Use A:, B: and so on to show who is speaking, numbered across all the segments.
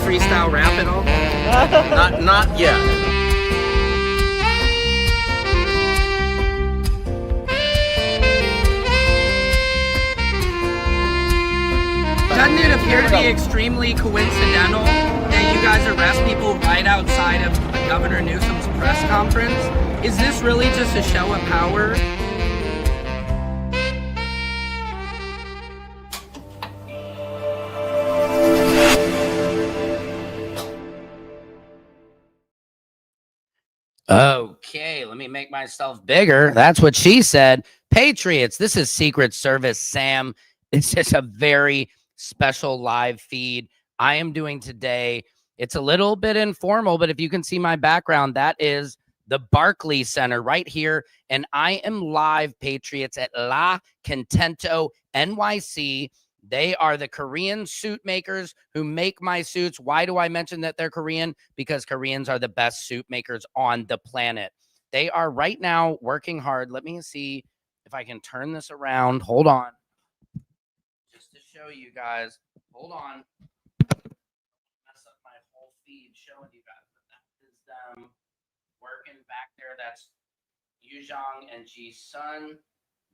A: freestyle rap at all?
B: Not yet.
A: Doesn't it appear to be extremely coincidental that you guys arrest people right outside of Governor Newsom's press conference? Is this really just a show of power?
C: Okay, let me make myself bigger. That's what she said. Patriots, this is Secret Service Sam. It's just a very special live feed I am doing today. It's a little bit informal, but if you can see my background, that is the Barclays Center right here. And I am live, Patriots, at La Contento NYC. They are the Korean suit makers who make my suits. Why do I mention that they're Korean? Because Koreans are the best suit makers on the planet. They are right now working hard. Let me see if I can turn this around. Hold on. Just to show you guys. Hold on. Mess up my whole feed showing you guys. But that is them working back there. That's Yuzhong and Ji Sun.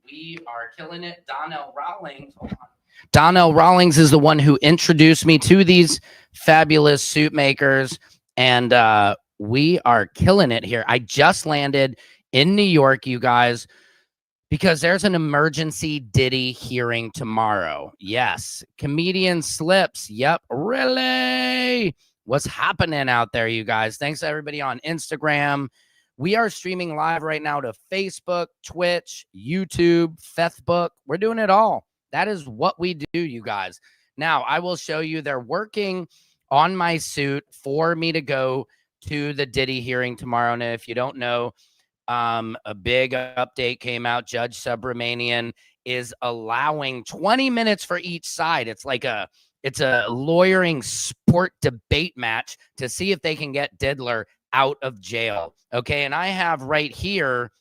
C: We are killing it. Donnell Rawlings. Hold on. Donnell Rawlings is the one who introduced me to these fabulous suit makers, and we are killing it here. I just landed in New York, you guys, because there's an emergency Diddy hearing tomorrow. Yes, comedian slips. Yep, really? What's happening out there, you guys? Thanks to everybody on Instagram. We are streaming live right now to Facebook, Twitch, YouTube, Fethbook. We're doing it all. That is what we do, you guys. Now, I will show you they're working on my suit for me to go to the Diddy hearing tomorrow. And if you don't know, a big update came out. Judge Subramanian is allowing 20 minutes for each side. It's a lawyering sport debate match to see if they can get Diddler out of jail. Okay, and I have right here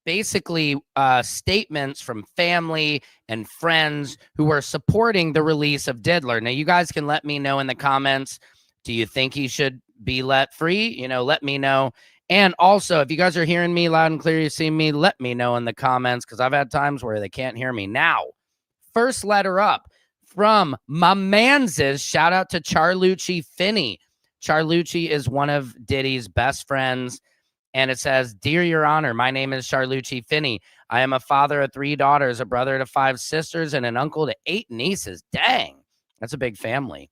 C: basically statements from family and friends who are supporting the release of Diddler. Now, you guys can let me know in the comments, do you think he should be let free? You know, let me know. And also, if you guys are hearing me loud and clear, you see me, let me know in the comments, because I've had times where they can't hear me. Now, first letter up from my manses, shout out to Charlucci Finney. Charlucci is one of Diddy's best friends. And it says, "Dear Your Honor, my name is Charlucci Finney. I am a father of 3 daughters, a brother to 5 sisters, and an uncle to 8 nieces." Dang, that's a big family.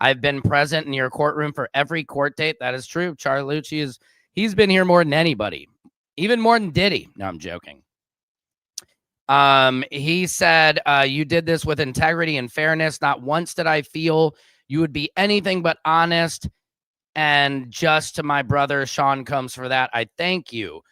C: "I've been present in your courtroom for every court date." That is true. Charlucci he's been here more than anybody, even more than Diddy. No, I'm joking. He said, "You did this with integrity and fairness. Not once did I feel you would be anything but honest. And just to my brother, Sean Combs, for that, I thank you.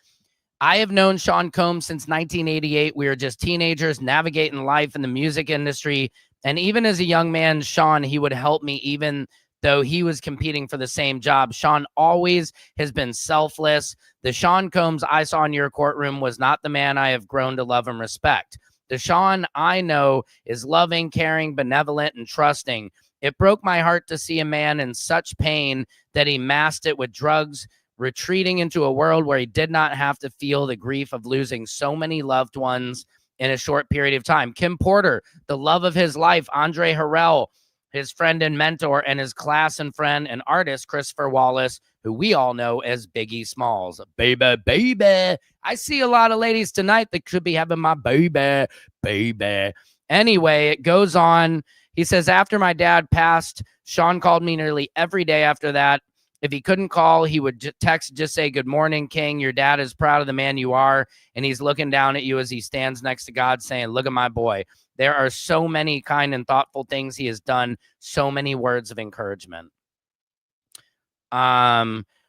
C: I have known Sean Combs since 1988. We were just teenagers navigating life in the music industry. And even as a young man, Sean, he would help me even though he was competing for the same job. Sean always has been selfless. The Sean Combs I saw in your courtroom was not the man I have grown to love and respect. The Sean I know is loving, caring, benevolent, and trusting. It broke my heart to see a man in such pain that he masked it with drugs, retreating into a world where he did not have to feel the grief of losing so many loved ones in a short period of time." Kim Porter, the love of his life, Andre Harrell, his friend and mentor, and his class and friend and artist, Christopher Wallace, who we all know as Biggie Smalls. Baby, baby. I see a lot of ladies tonight that could be having my baby, baby. Anyway, it goes on. He says, "After my dad passed, Sean called me nearly every day after that. If he couldn't call, he would text, just say, 'Good morning, King. Your dad is proud of the man you are.' And he's looking down at you as he stands next to God saying, 'Look at my boy.' There are so many kind and thoughtful things he has done. So many words of encouragement."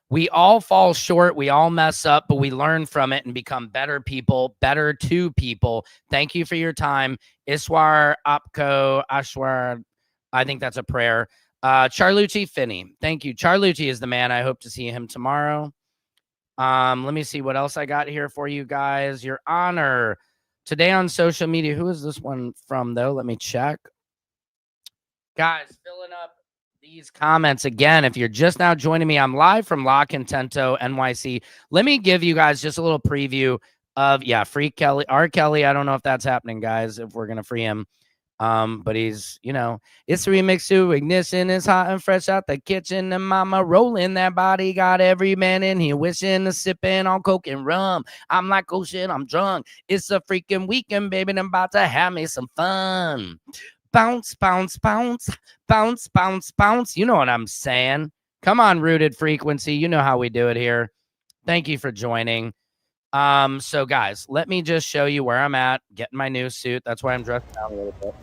C: We all fall short. We all mess up, but we learn from it and become better people, better to people. Thank you for your time. Iswar Apko Ashwar. I think that's a prayer. Charlucci Finney. Thank you. Charlucci is the man. I hope to see him tomorrow. Let me see what else I got here for you guys. Your Honor. Today on social media. Who is this one from, though? Let me check. Guys, filling up these comments again. If you're just now joining me, I'm live from La Contento, NYC. Let me give you guys just a little preview of, free Kelly, R. Kelly. I don't know if that's happening, guys, if we're going to free him. But he's, it's a remix to Ignition is hot and fresh out the kitchen, and mama rolling that body, got every man in here wishing to sipping on coke and rum. I'm like, oh shit, I'm drunk. It's a freaking weekend, baby, and I'm about to have me some fun. Bounce, bounce, bounce, bounce, bounce, bounce. You know what I'm saying? Come on, Rooted Frequency. You know how we do it here. Thank you for joining. So guys, let me just show you where I'm at, getting my new suit. That's why I'm dressed down a little bit.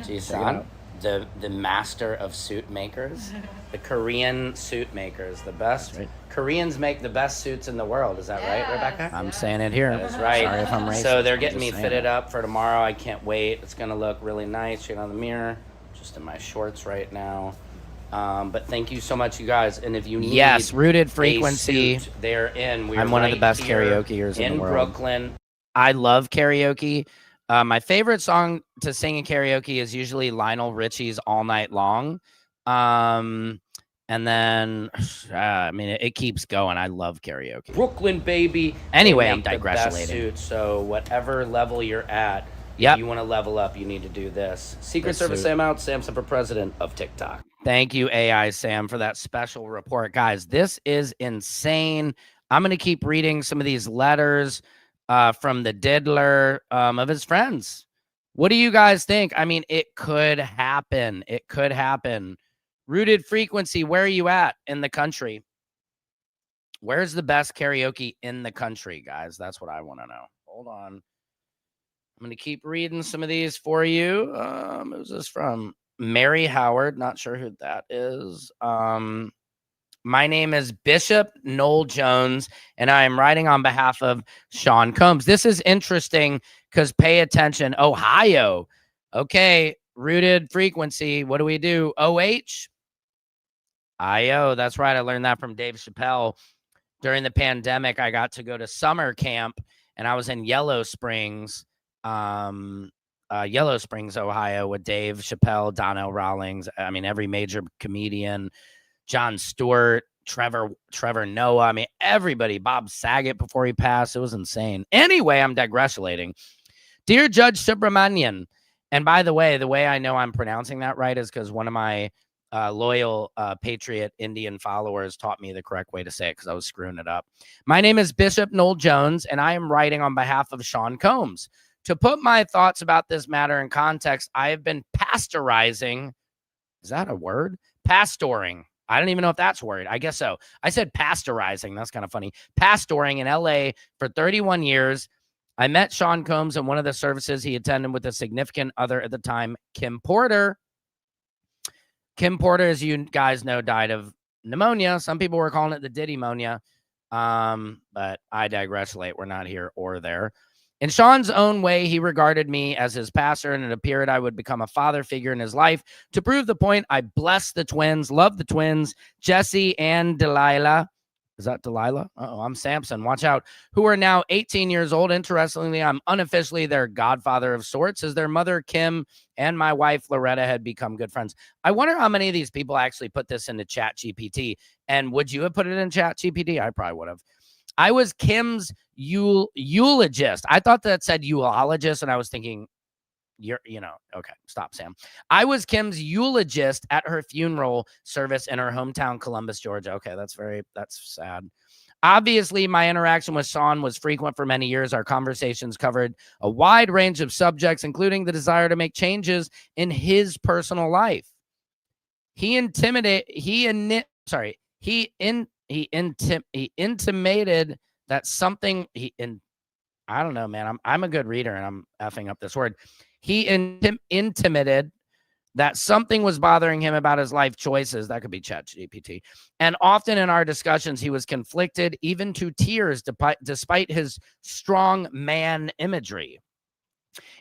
C: Jisan, the master of suit makers, the Korean suit makers, the best. Right. Koreans make the best suits in the world. Is that right, Rebecca? I'm saying it here. That is right. Sorry if I'm racist. So they're getting me fitted up for tomorrow. I can't wait. It's going to look really nice. Straight on the mirror. Just in my shorts right now. But thank you so much, you guys. And if you need Rooted Frequency, suit, they're in. I'm one of the best karaokeers in the world. Brooklyn. I love karaoke. My favorite song to sing in karaoke is usually Lionel Richie's All Night Long. And then, it keeps going. I love karaoke. Brooklyn, baby. Anyway, I'm digressing. So whatever level you're at, if you want to level up, you need to do this. Secret Service Sam out. Samson for president of TikTok. Thank you, AI Sam, for that special report. Guys, this is insane. I'm going to keep reading some of these letters from the diddler of his friends. What do you guys think? I mean, it could happen. It could happen. Rooted Frequency, where are you at in the country? Where's the best karaoke in the country, guys? That's what I want to know. Hold on. I'm going to keep reading some of these for you. Who's this from? Mary Howard. Not sure who that is. My name is Bishop Noel Jones, and I am writing on behalf of Sean Combs. This is interesting because pay attention. Ohio. Okay. Rooted Frequency. What do we do? OH? IO. That's right. I learned that from Dave Chappelle. During the pandemic, I got to go to summer camp, and I was in Yellow Springs, Ohio, with Dave Chappelle, Donnell Rawlings. I mean, every major comedian, Jon Stewart, Trevor Noah. I mean, everybody. Bob Saget before he passed. It was insane. Anyway, I'm digressing. Dear Judge Subramanian, and by the way I know I'm pronouncing that right is because one of my loyal Patriot Indian followers taught me the correct way to say it because I was screwing it up. My name is Bishop Noel Jones, and I am writing on behalf of Sean Combs. To put my thoughts about this matter in context, I have been pasteurizing. Is that a word? Pastoring. I don't even know if that's a word. I guess so. I said pasteurizing. That's kind of funny. Pastoring in LA for 31 years. I met Sean Combs in one of the services he attended with a significant other at the time, Kim Porter. Kim Porter, as you guys know, died of pneumonia. Some people were calling it the Diddy pneumonia. But I digress. We're not here or there. In Sean's own way, he regarded me as his pastor, and it appeared I would become a father figure in his life. To prove the point, I blessed the twins, loved the twins, Jesse and Delilah. Is that Delilah? I'm Samson. Watch out. Who are now 18 years old. Interestingly, I'm unofficially their godfather of sorts, as their mother, Kim, and my wife, Loretta, had become good friends. I wonder how many of these people actually put this into Chat GPT. And would you have put it in Chat GPT? I probably would have. I was Kim's eulogist. I thought that said eulogist, and I was thinking, okay, stop, Sam. I was Kim's eulogist at her funeral service in her hometown, Columbus, Georgia. Okay, that's sad. Obviously, my interaction with Sean was frequent for many years. Our conversations covered a wide range of subjects, including the desire to make changes in his personal life. He intimated that something I don't know, man. I'm a good reader, and I'm effing up this word. He intimated that something was bothering him about his life choices. That could be ChatGPT. And often in our discussions, he was conflicted, even to tears, despite his strong man imagery.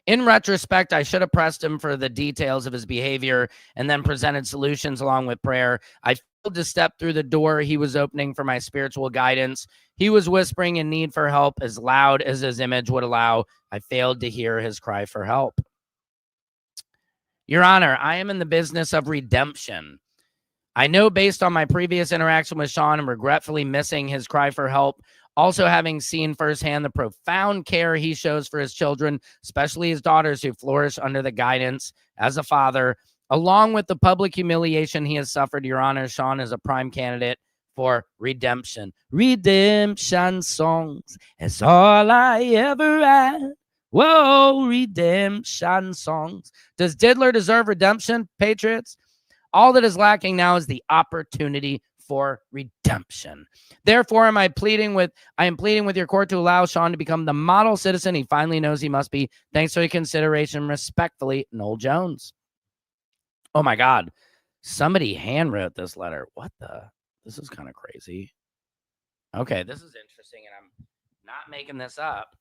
C: In retrospect, I should have pressed him for the details of his behavior and then presented solutions along with prayer. I failed to step through the door he was opening for my spiritual guidance. He was whispering in need for help as loud as his image would allow. I failed to hear his cry for help. Your Honor, I am in the business of redemption. I know based on my previous interaction with Sean and regretfully missing his cry for help, also having seen firsthand the profound care he shows for his children, especially his daughters who flourish under the guidance as a father, along with the public humiliation he has suffered, Your Honor, Sean is a prime candidate for redemption. Redemption songs is all I ever had. Whoa, redemption songs. Does Diddler deserve redemption, Patriots? All that is lacking now is the opportunity for redemption. Therefore, I am pleading with your court to allow Sean to become the model citizen he finally knows he must be. Thanks for your consideration. Respectfully, Noel Jones. Oh my God. Somebody handwrote this letter. What the? This is kind of crazy. Okay, this is interesting, and I'm not making this up.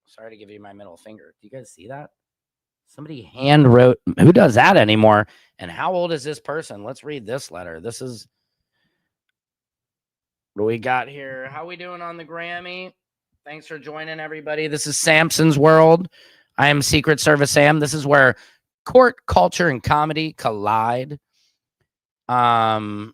C: Sorry to give you my middle finger. Do you guys see that? Somebody hand wrote. Who does that anymore? And how old is this person? Let's read this letter. This is what we got here. How we doing on the Grammy? Thanks for joining, everybody. This is Samson's World. I am Secret Service Sam. This is where court, culture, and comedy collide. Rooted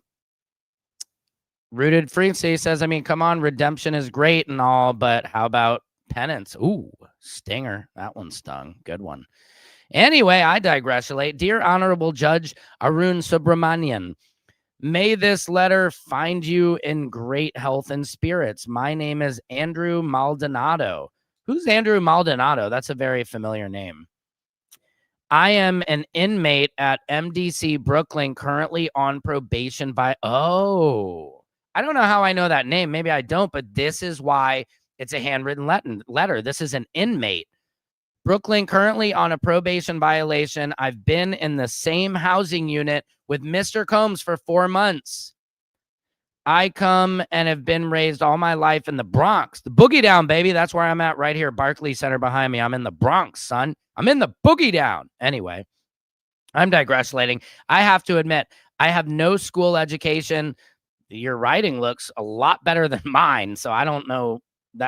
C: Freezy says, I mean, come on, redemption is great and all, but how about penance? Ooh, stinger. That one stung. Good one. Anyway, I digress. Dear Honorable Judge Arun Subramanian, may this letter find you in great health and spirits. My name is Andrew Maldonado. Who's Andrew Maldonado? That's a very familiar name. I am an inmate at MDC Brooklyn, currently on probation by... Oh, I don't know how I know that name. Maybe I don't, but this is why it's a handwritten letter. This is an inmate. Brooklyn, currently on a probation violation. I've been in the same housing unit with Mr. Combs for 4 months. I come and have been raised all my life in the Bronx. The Boogie Down, baby. That's where I'm at right here. Barclays Center behind me. I'm in the Bronx, son. I'm in the Boogie Down. Anyway, I'm digressing. I have to admit, I have no school education. Your writing looks a lot better than mine, so I don't know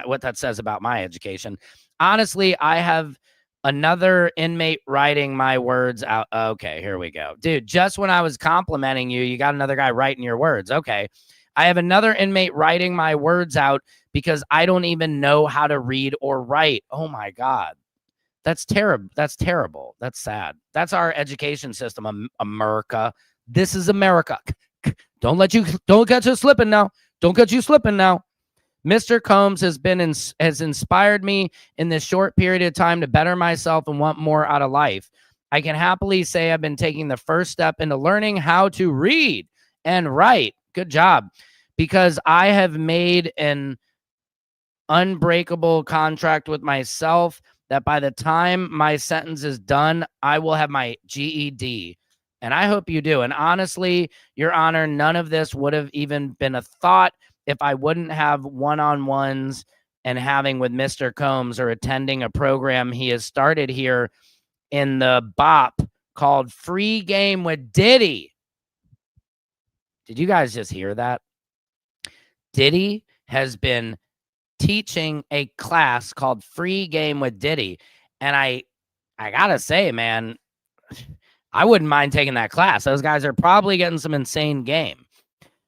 C: what that says about my education. Honestly, I have another inmate writing my words out. Okay, here we go. Dude, just when I was complimenting you, you got another guy writing your words. Okay. I have another inmate writing my words out because I don't even know how to read or write. Oh my God. That's terrible. That's terrible. That's sad. That's our education system, America. This is America. Don't catch you slipping now. Don't catch you slipping now. Mr. Combs has inspired me in this short period of time to better myself and want more out of life. I can happily say I've been taking the first step into learning how to read and write. Good job. Because I have made an unbreakable contract with myself that by the time my sentence is done, I will have my GED. And I hope you do. And honestly, Your Honor, none of this would have even been a thought if I wouldn't have one-on-ones and having with Mr. Combs or attending a program he has started here in the BOP called Free Game with Diddy. Did you guys just hear that? Diddy has been teaching a class called Free Game with Diddy. And I gotta say, man, I wouldn't mind taking that class. Those guys are probably getting some insane game.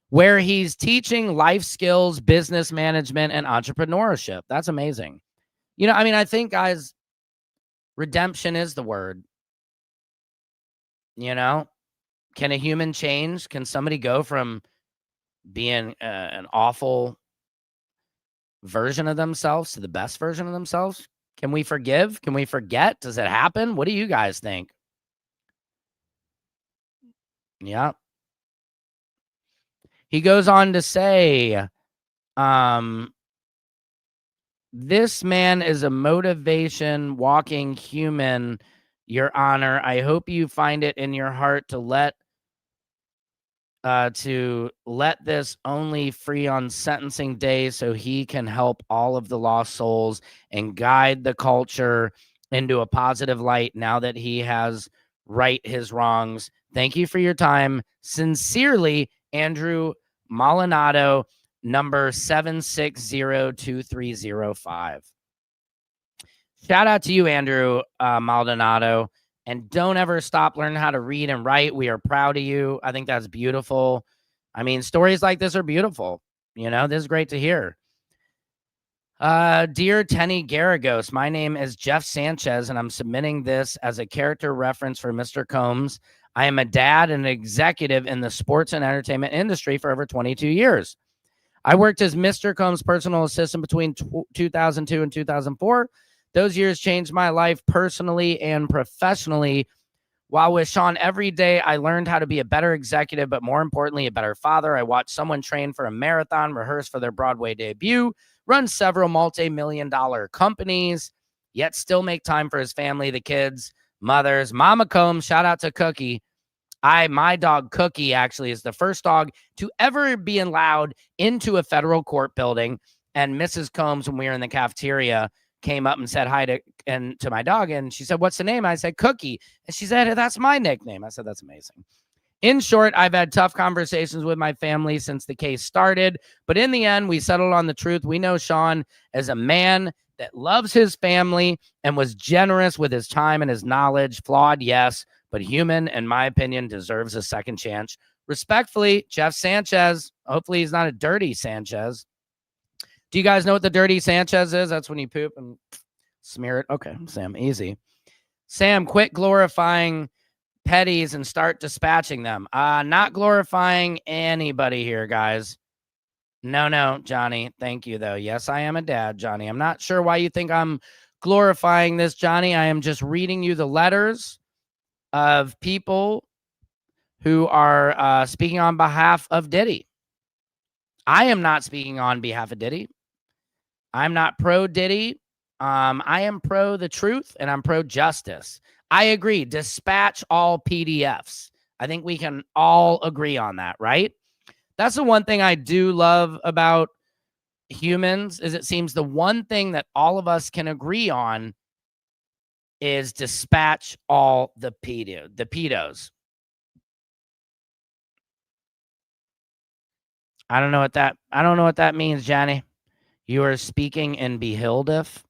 C: Where he's teaching life skills, business management, and entrepreneurship. That's amazing. You know, I mean, I think, guys, redemption is the word. You know, can a human change? Can somebody go from being an awful version of themselves to the best version of themselves? Can we forgive? Can we forget? Does it happen? What do you guys think? Yeah. He goes on to say, this man is a motivation walking human, Your Honor. I hope you find it in your heart to let this only free on sentencing day so he can help all of the lost souls and guide the culture into a positive light now that he has right his wrongs. Thank you for your time. Sincerely, Andrew Maldonado, number 7602305. Shout out to you, Andrew Maldonado. And don't ever stop learning how to read and write. We are proud of you. I think that's beautiful. I mean, stories like this are beautiful. This is great to hear. Dear Tenny Garagos, my name is Jeff Sanchez, and I'm submitting this as a character reference for Mr. Combs. I am a dad and an executive in the sports and entertainment industry for over 22 years. I worked as Mr. Combs' personal assistant between 2002 and 2004. Those years changed my life personally and professionally. While with Sean every day, I learned how to be a better executive, but more importantly, a better father. I watched someone train for a marathon, rehearse for their Broadway debut, run several multi-million-dollar companies, yet still make time for his family, the kids, mothers. Mama Combs, shout out to Cookie. My dog Cookie actually is the first dog to ever be allowed into a federal court building. And Mrs. Combs, when we were in the cafeteria, came up and said hi to my dog. And she said, "What's the name?" I said, "Cookie." And she said, "That's my nickname." I said, "That's amazing." In short, I've had tough conversations with my family since the case started. But in the end, we settled on the truth. We know Sean as a man that loves his family and was generous with his time and his knowledge. Flawed, yes, but human, in my opinion, deserves a second chance. Respectfully, Jeff Sanchez. Hopefully he's not a dirty Sanchez. Do you guys know what the dirty Sanchez is? That's when you poop and smear it. Okay, Sam, easy. Sam, quit glorifying petties and start dispatching them. Not glorifying anybody here, guys. No, Johnny. Thank you, though. Yes, I am a dad, Johnny. I'm not sure why you think I'm glorifying this, Johnny. I am just reading you the letters of people who are speaking on behalf of Diddy. I am not speaking on behalf of Diddy. I'm not pro Diddy. I am pro the truth and I'm pro justice. I agree. Dispatch all PDFs. I think we can all agree on that, right? That's the one thing I do love about humans is it seems the one thing that all of us can agree on is dispatch all the pedos. I don't know what that means, Johnny. You are speaking in Beheldeth.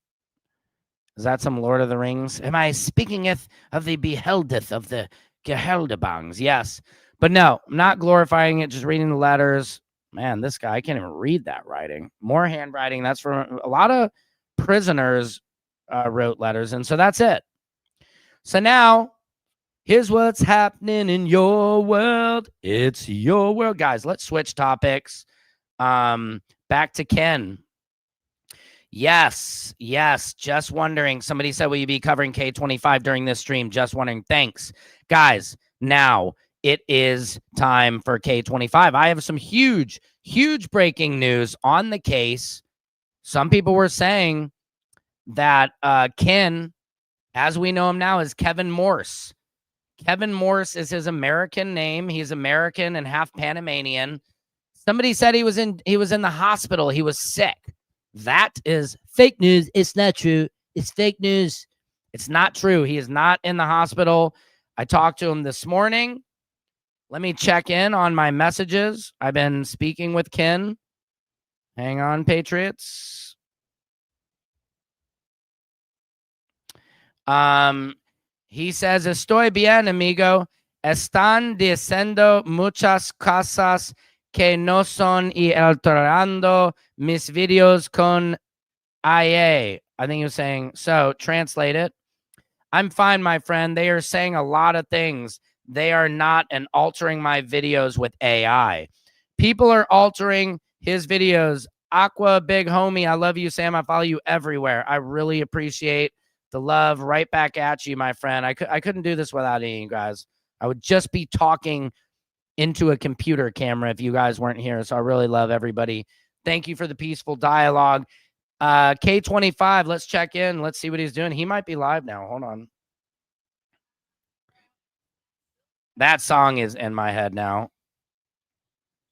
C: Is that some Lord of the Rings? Am I speaking of the Beheldeth of the Geheldebangs? Yes. But no, I'm not glorifying it, just reading the letters. Man, this guy, I can't even read that writing. More handwriting. That's from a lot of prisoners wrote letters. And so that's it. So now, here's what's happening in your world. It's your world. Guys, let's switch topics. Back to Ken. Yes. Just wondering. Somebody said, will you be covering K25 during this stream? Just wondering. Thanks. Guys, now it is time for K25. I have some huge breaking news on the case. Some people were saying that Ken, as we know him now, is Kevin Morse. Kevin Morse is his American name. He's American and half Panamanian. Somebody said he was in the hospital. He was sick. That is fake news. It's not true. It's fake news. It's not true. He is not in the hospital. I talked to him this morning. Let me check in on my messages. I've been speaking with Ken. Hang on, Patriots. He says, estoy bien, amigo. Están diciendo muchas cosas que no son y alterando mis videos con IA. I think he was saying, so translate it. I'm fine, my friend. They are saying a lot of things. They are not and altering my videos with AI. People are altering his videos. Aqua, big homie. I love you, Sam. I follow you everywhere. I really appreciate the love. Right back at you, my friend. I couldn't do this without any of you guys. I would just be talking into a computer camera if you guys weren't here. So I really love everybody. Thank you for the peaceful dialogue. K25, let's check in. Let's see what he's doing. He might be live now. Hold on. That song is in my head now.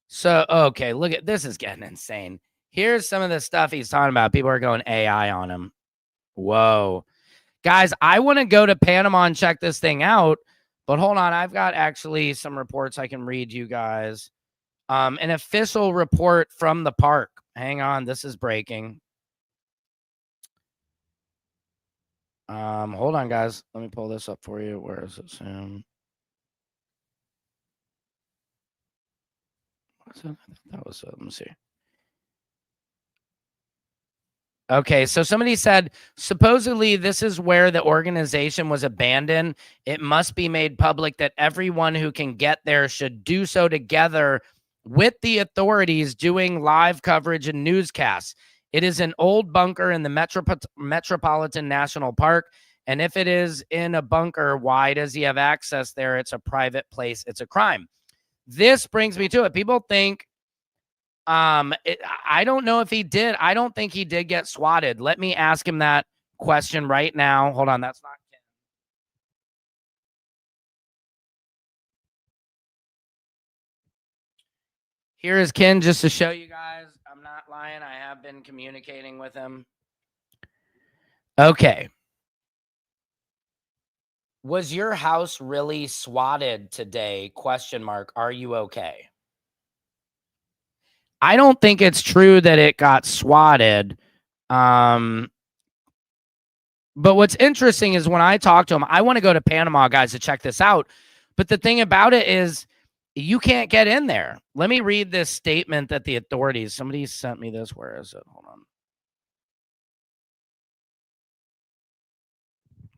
C: So, okay, look at this is getting insane. Here's some of the stuff he's talking about. People are going AI on him. Whoa. Guys, I want to go to Panama and check this thing out. But hold on, I've got actually some reports I can read you guys. An official report from the park. Hang on, this is breaking. Hold on, guys. Let me pull this up for you. Where is it, Sam? What's it? That was it. Let me see. Okay, so somebody said supposedly this is where the organization was abandoned. It must be made public that everyone who can get there should do so together with the authorities doing live coverage and newscasts. It is an old bunker in the Metropolitan National Park. And if it is in a bunker, why does he have access there? It's a private place. It's a crime. This brings me to it. People think I don't know if he did. I don't think he did get swatted. Let me ask him that question right now. Hold on, that's not Ken. Here is Ken, just to show you guys. I'm not lying. I have been communicating with him. Okay. Was your house really swatted today? Question mark. Are you okay? I don't think it's true that it got swatted. But what's interesting is when I talk to him, I want to go to Panama, guys, to check this out. But the thing about it is you can't get in there. Let me read this statement that the authorities, somebody sent me this. Where is it? Hold on.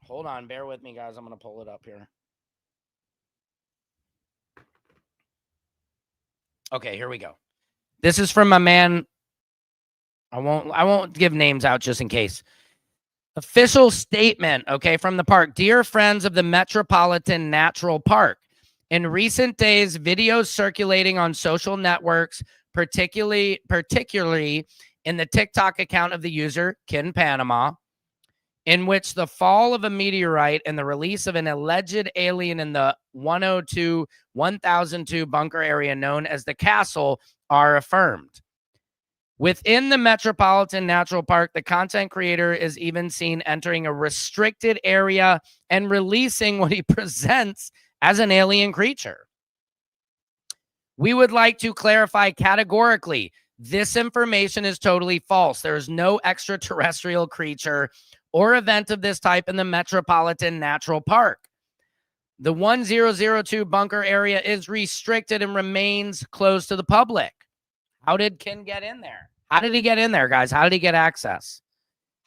C: Hold on. Bear with me, guys. I'm going to pull it up here. Okay, here we go. This is from my man. I won't give names out just in case. Official statement, okay, from the park. Dear friends of the Metropolitan Natural Park, in recent days, videos circulating on social networks, particularly in the TikTok account of the user, Ken Panama, in which the fall of a meteorite and the release of an alleged alien in the 1002 bunker area known as the Castle are affirmed. Within the Metropolitan Natural Park, the content creator is even seen entering a restricted area and releasing what he presents as an alien creature. We would like to clarify categorically, this information is totally false. There is no extraterrestrial creature or event of this type in the Metropolitan Natural Park. The 1002 bunker area is restricted and remains closed to the public. How did Ken get in there? How did he get in there, guys? How did he get access?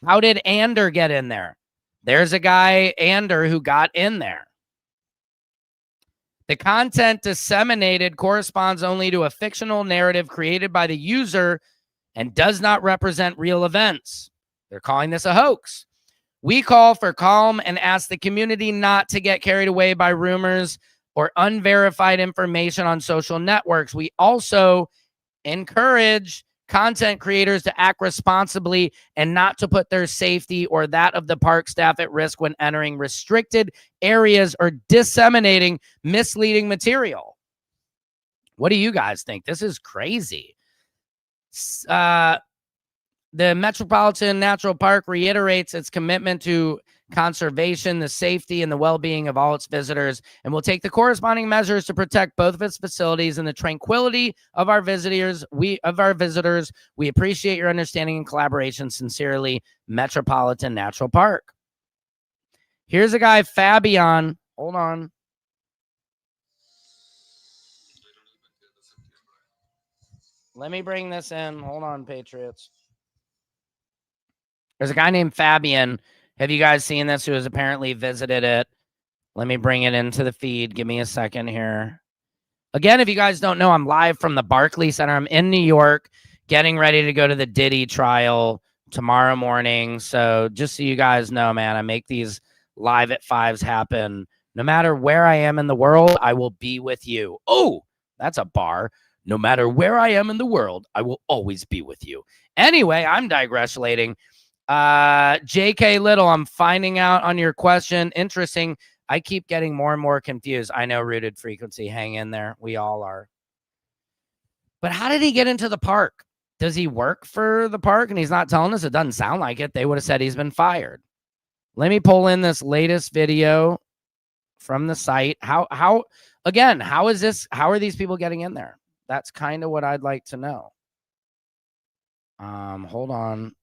C: How did Ander get in there? There's a guy, Ander, who got in there. The content disseminated corresponds only to a fictional narrative created by the user and does not represent real events. They're calling this a hoax. We call for calm and ask the community not to get carried away by rumors or unverified information on social networks. We also encourage content creators to act responsibly and not to put their safety or that of the park staff at risk when entering restricted areas or disseminating misleading material. What do you guys think? This is crazy. The Metropolitan Natural Park reiterates its commitment to conservation, the safety, and the well-being of all its visitors, and will take the corresponding measures to protect both of its facilities and the tranquility of our visitors. We appreciate your understanding and collaboration. Sincerely, Metropolitan Natural Park. Here's a guy, Fabian. Hold on. Let me bring this in. Hold on, Patriots. There's a guy named Fabian. Have you guys seen this? Who has apparently visited it? Let me bring it into the feed. Give me a second here. Again, if you guys don't know, I'm live from the Barclays Center. I'm in New York, getting ready to go to the Diddy trial tomorrow morning. So just so you guys know, man, I make these live at 5s happen. No matter where I am in the world, I will be with you. Oh, that's a bar. No matter where I am in the world, I will always be with you. Anyway, I'm digressing. JK Little, I'm finding out on your question. Interesting. I keep getting more and more confused. I know, Rooted Frequency. Hang in there. We all are. But how did he get into the park? Does he work for the park and he's not telling us? It doesn't sound like it. They would have said he's been fired. Let me pull in this latest video from the site. How is this? How are these people getting in there? That's kind of what I'd like to know. Hold on.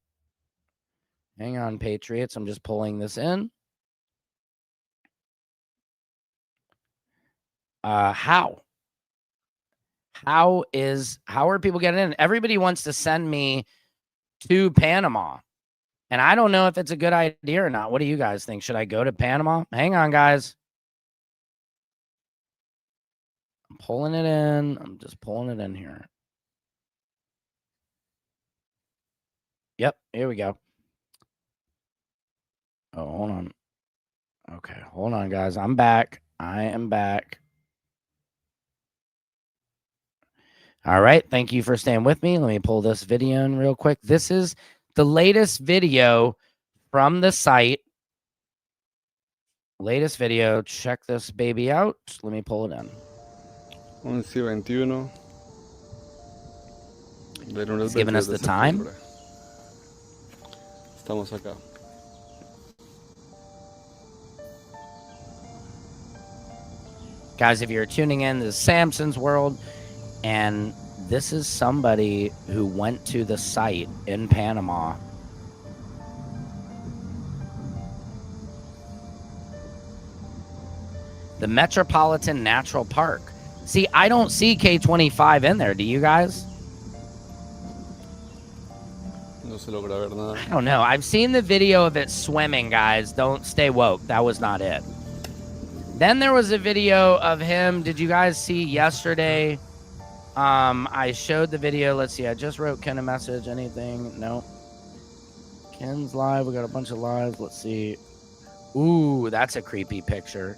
C: Hang on, Patriots. I'm just pulling this in. How are people getting in? Everybody wants to send me to Panama, and I don't know if it's a good idea or not. What do you guys think? Should I go to Panama? Hang on, guys. I'm pulling it in. I'm just pulling it in here. Yep, here we go. Oh, hold on. Okay, hold on, guys. I'm back. I am back. All right. Thank you for staying with me. Let me pull this video in real quick. This is the latest video from the site. Latest video. Check this baby out. Let me pull it in.
D: 11:21 del lunes
C: It's giving us
D: 22 de
C: the time.
D: septiembre. Estamos acá.
C: Guys, if you're tuning in, this is Samson's World, and this is somebody who went to the site in Panama. The Metropolitan Natural Park. See, I don't see K25 in there. Do you guys?
D: No se logra ver nada.
C: I don't know. I've seen the video of it swimming, guys. Don't stay woke. That was not it. Then there was a video of him. Did you guys see yesterday? I showed the video. Let's see. I just wrote Ken a message. Anything? No. Ken's live. We got a bunch of lives. Let's see. Ooh, that's a creepy picture.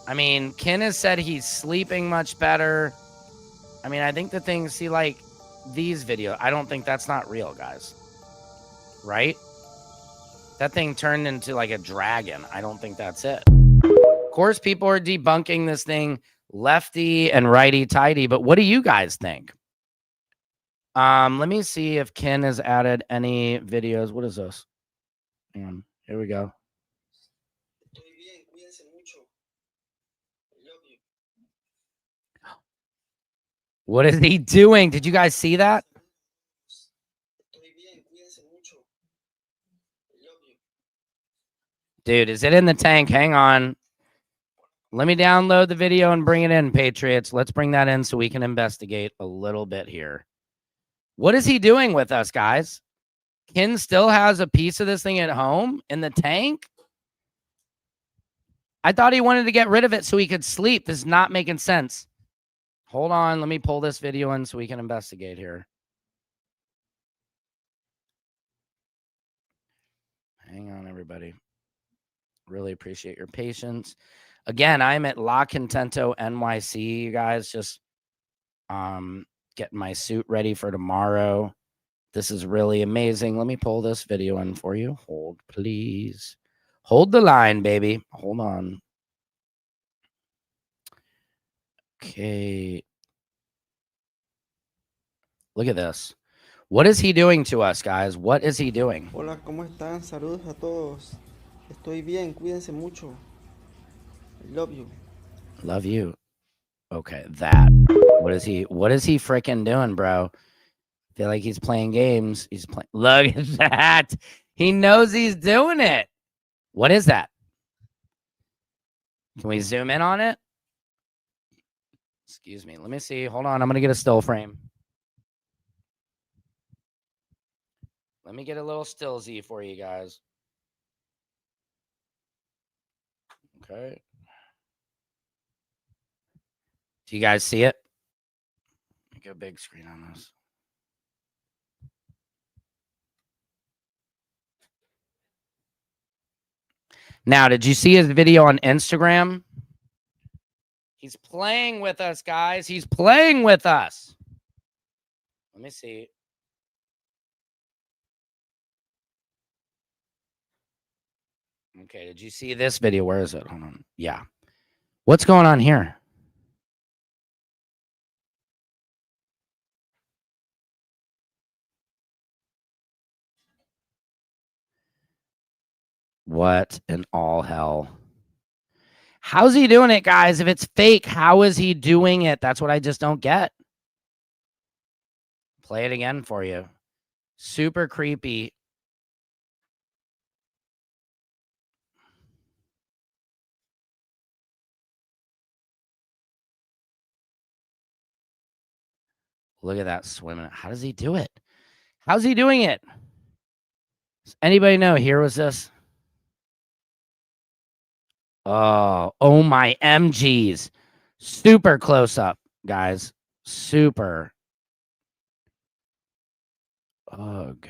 C: I mean, Ken has said he's sleeping much better. I mean, I think the thing, see, like these videos, I don't think that's not real, guys. Right? That thing turned into like a dragon. I don't think that's it. Of course, people are debunking this thing lefty and righty tighty, but what do you guys think? Let me see if Ken has added any videos. What is this? Hang on. Here we go. What is he doing? Did you guys see that? Dude, is it in the tank? Hang on. Let me download the video and bring it in, Patriots. Let's bring that in so we can investigate a little bit here. What is he doing with us, guys? Ken still has a piece of this thing at home in the tank? I thought he wanted to get rid of it so he could sleep. This is not making sense. Hold on. Let me pull this video in so we can investigate here. Hang on, everybody. Really appreciate your patience. Again, I'm at La Contento NYC, you guys. Just getting my suit ready for tomorrow. This is really amazing. Let me pull this video in for you. Hold, please. Hold the line, baby. Hold on. Okay. Look at this. What is he doing to us, guys? What is he doing?
E: Hola, ¿cómo están? Saludos a todos. Estoy bien, cuídense mucho. I love you.
C: Love you. Okay, that. What is he freaking doing, bro? Feel like he's playing games. He's playing. Look at that. He knows he's doing it. What is that? Can we zoom in on it? Excuse me. Let me see. Hold on. I'm going to get a still frame. Let me get a little still Z for you guys. Okay. Do you guys see it? Let me go big screen on this. Now, did you see his video on Instagram? He's playing with us, guys. He's playing with us. Let me see. Okay, did you see this video? Where is it? Hold on. Yeah. What's going on here? What in all hell? How's he doing it, guys? If it's fake, how is he doing it? That's what I just don't get. Play it again for you. Super creepy. Look at that swimming. How does he do it? How's he doing it? Does anybody know? Here was this. Oh my MGs. Super close up, guys. Super. Ugh.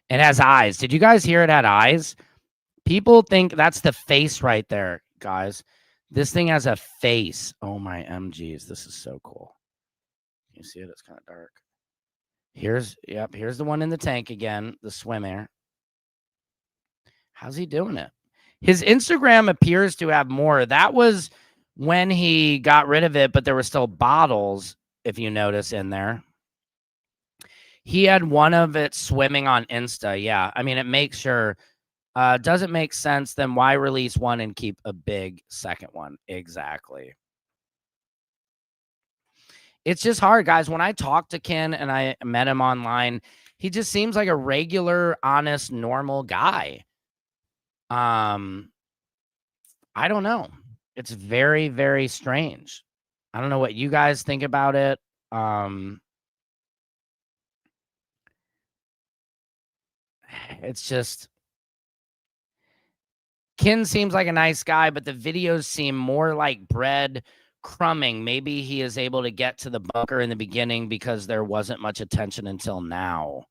C: It has eyes. Did you guys hear it had eyes? People think that's the face right there, guys. This thing has a face. Oh my MGs. This is so cool. You see it? It's kind of dark. Here's the one in the tank again, the swimmer. How's he doing it? His Instagram appears to have more. That was when he got rid of it, but there were still bottles, if you notice, in there. He had one of it swimming on Insta. Yeah, I mean, it makes sure. Doesn't make sense. Then why release one and keep a big second one? Exactly. It's just hard, guys. When I talk to Ken and I met him online, he just seems like a regular, honest, normal guy. I don't know. It's very, very strange. I don't know what you guys think about it. It's just, Ken seems like a nice guy, but the videos seem more like bread crumbing. Maybe he is able to get to the bunker in the beginning because there wasn't much attention until now.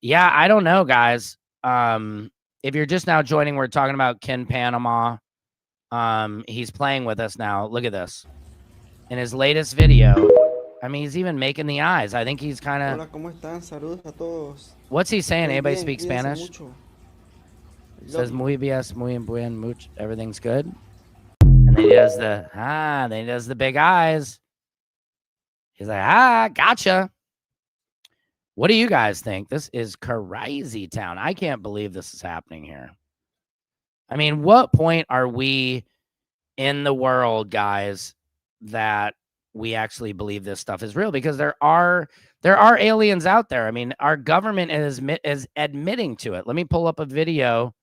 C: Yeah, I don't know, guys. If you're just now joining, we're talking about Ken Panama. He's playing with us now. Look at this. In his latest video, I mean, he's even making the eyes. I think he's kind of...
E: Hola, ¿cómo están? Saludos a todos.
C: What's he saying?
E: Estoy
C: Anybody
E: bien,
C: speak
E: cuídense
C: Spanish?
E: mucho.
C: Says muy bien, muy bien, much. Everything's good. And then he does then he does the big eyes. He's like, gotcha. What do you guys think? This is crazy town. I can't believe this is happening here. I mean, what point are we in the world, guys, that we actually believe this stuff is real? Because there are aliens out there. I mean, our government is admitting to it. Let me pull up a video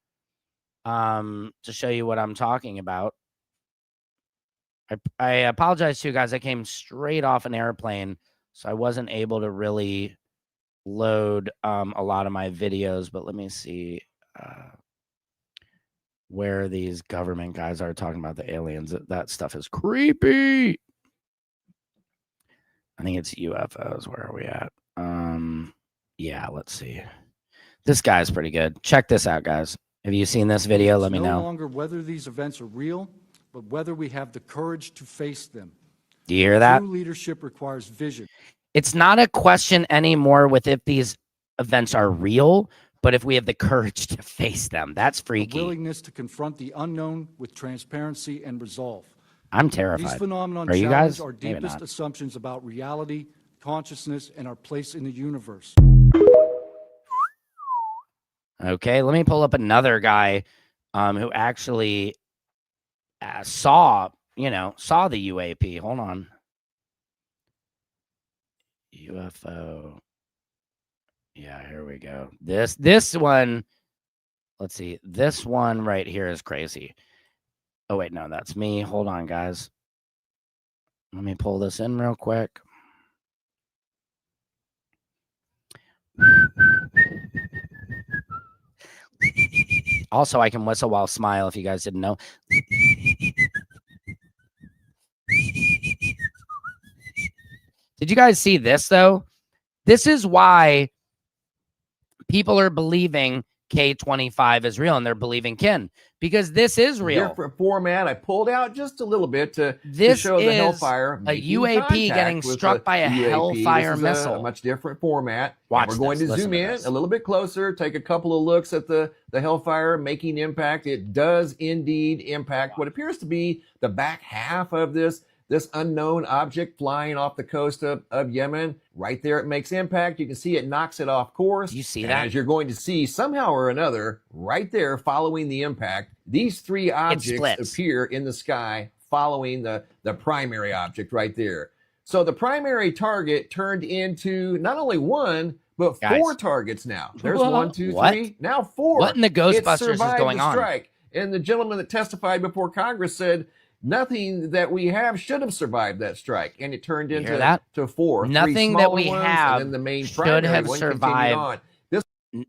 C: to show you what I'm talking about. I apologize to you guys. I came straight off an airplane, so I wasn't able to really load a lot of my videos, but let me see where these government guys are talking about the aliens. That stuff is creepy. I think it's UFOs. Where are we at? Yeah, let's see. This guy's pretty good. Check this out, guys. Have you seen this video? Let me know.
F: No longer whether these events are real, but whether we have the courage to face them.
C: Do you hear that?
F: True leadership requires vision.
C: It's not a question anymore with if these events are real, but if we have the courage to face them. That's freaky.
F: A willingness to confront the unknown with transparency and resolve.
C: I'm terrified.
F: These phenomena
C: Are you
F: challenge
C: guys?
F: our
C: Maybe
F: deepest
C: not.
F: assumptions about reality, consciousness, and our place in the universe.
C: Okay, let me pull up another guy who actually saw the UAP. Hold on. UFO. Yeah, here we go. This one, let's see. This one right here is crazy. Oh, wait, no, that's me. Hold on, guys. Let me pull this in real quick. Also, I can whistle while smile if you guys didn't know. Did you guys see this, though? This is why people are believing K25 is real, and they're believing Ken, because this is real.
B: Different format. I pulled out just a little bit to
C: This
B: show the
C: is
B: Hellfire
C: a
B: making
C: UAP
B: contact
C: getting
B: with
C: struck by a
B: UAP.
C: Hellfire
B: This is
C: missile.
B: a much different format.
C: Watch
B: We're going
C: this.
B: to
C: Listen
B: zoom
C: to
B: in
C: this.
B: a little bit closer, take a couple of looks at the Hellfire making impact. It does indeed impact what appears to be the back half of this unknown object flying off the coast of Yemen. Right there, it makes impact. You can see it knocks it off course.
C: You see
B: And
C: that?
B: as you're going to see, somehow or another, right there, following the impact, these three objects
C: splits.
B: appear in the sky following the primary object right there. So the primary target turned into not only one, but
C: Guys.
B: 4 targets now. There's
C: What?
B: 1, 2,
C: What?
B: 3. Now 4.
C: What in the
B: It
C: Ghostbusters is
B: survived
C: going
B: the
C: on?
B: strike. And the gentleman that testified before Congress said nothing that we have should have survived that strike, and it turned
C: You
B: into
C: hear that?
B: to 4. 3
C: Nothing that
B: smaller
C: we
B: ones,
C: have
B: and then the main
C: should
B: primary
C: have
B: one continued
C: survived.
B: on. This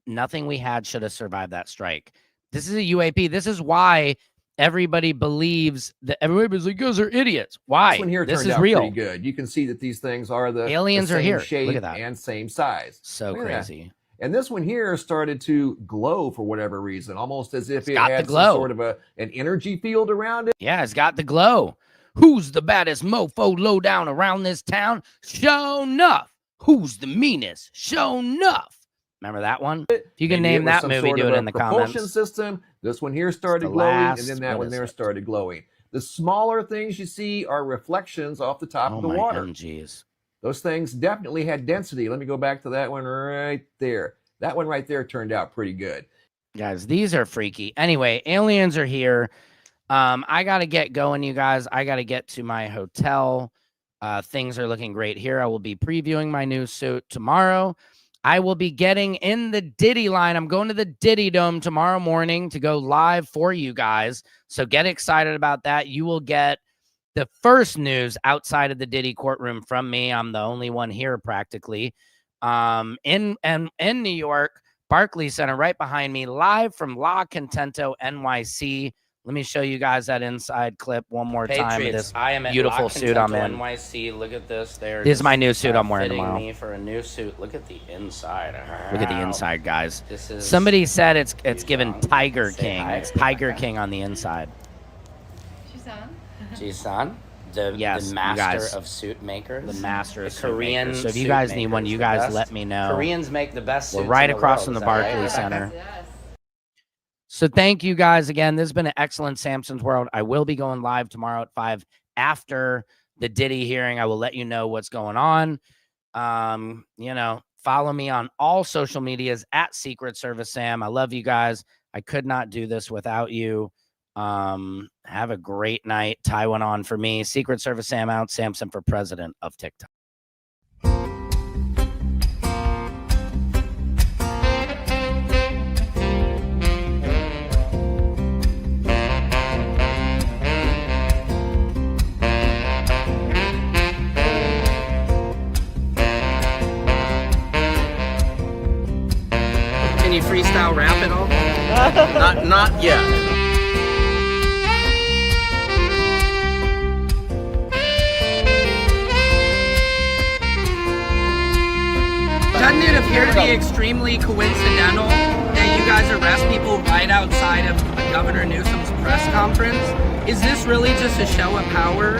C: Nothing we had should have survived that strike. This is a UAP. This is why everybody believes that everybody's like, you guys are idiots. Why?
B: one here
C: This
B: turned
C: is
B: out
C: real.
B: pretty good. You can see that these things are the
C: Aliens
B: the
C: are
B: same
C: here.
B: shape
C: Look at that.
B: and same size.
C: So
B: Look at that.
C: crazy.
B: And this one here started to glow for whatever reason, almost as if
C: It's
B: it
C: got the
B: had
C: glow.
B: some sort of an energy field around it.
C: Yeah, it's got the glow. Who's the baddest mofo low down around this town? Show enough. Who's the meanest? Show enough. Remember that one? If you can
B: Maybe it
C: name
B: was
C: that
B: some
C: movie,
B: sort
C: do
B: of
C: it
B: a
C: in the
B: propulsion
C: comments.
B: system. This one here started
C: the
B: glowing,
C: last-
B: and then that
C: what
B: one
C: is
B: there
C: it?
B: started glowing. The smaller things you see are reflections off the top
C: Oh
B: of the
C: my
B: water.
C: MGs.
B: Those things definitely had density. Let me go back to that one right there. That one right there turned out pretty good.
C: Guys, these are freaky. Anyway, aliens are here. I got to get going, you guys. I got to get to my hotel. Things are looking great here. I will be previewing my new suit tomorrow. I will be getting in the Diddy line. I'm going to the Diddy Dome tomorrow morning to go live for you guys. So get excited about that. You will get the first news outside of the Diddy courtroom from me. I'm the only one here practically. In New York, Barclays Center, right behind me, live from La Contento, NYC. Let me show you guys that inside clip one more time. Of this
G: I am at
C: beautiful
G: La
C: suit I'm in.
G: NYC. Look at this. There.
C: This is my new suit I'm wearing
G: fitting
C: tomorrow.
G: me for a new suit. Look at the inside.
C: Look at the inside, guys.
G: This is
C: Somebody said it's given Tiger
G: Say
C: King.
G: hi.
C: It's Tiger King on the inside.
G: Jisan, the
C: Yes,
G: the
C: you
G: master
C: guys.
G: of suit makers.
C: The master
G: The
C: of suit
G: Korean.
C: makers. So if you
G: suit
C: guys need one,
G: makers,
C: you
G: the
C: guys
G: best.
C: let me know.
G: Koreans make the best.
C: We're
G: suits
C: right
G: in
C: across
G: world.
C: from the
G: Is that right,
C: Barclays
G: Rebecca?
C: Center. So thank you guys again. This has been an excellent Samson's World. I will be going live tomorrow at 5 after the Diddy hearing. I will let you know what's going on. Follow me on all social medias at Secret Service Sam. I love you guys. I could not do this without you. Have a great night. Tie one on for me. Secret Service Sam out. Samson for president of TikTok.
A: Can you freestyle rap at all?
G: Not yet.
A: Doesn't it appear to be extremely coincidental that you guys arrest people right outside of Governor Newsom's press conference? Is this really just a show of power?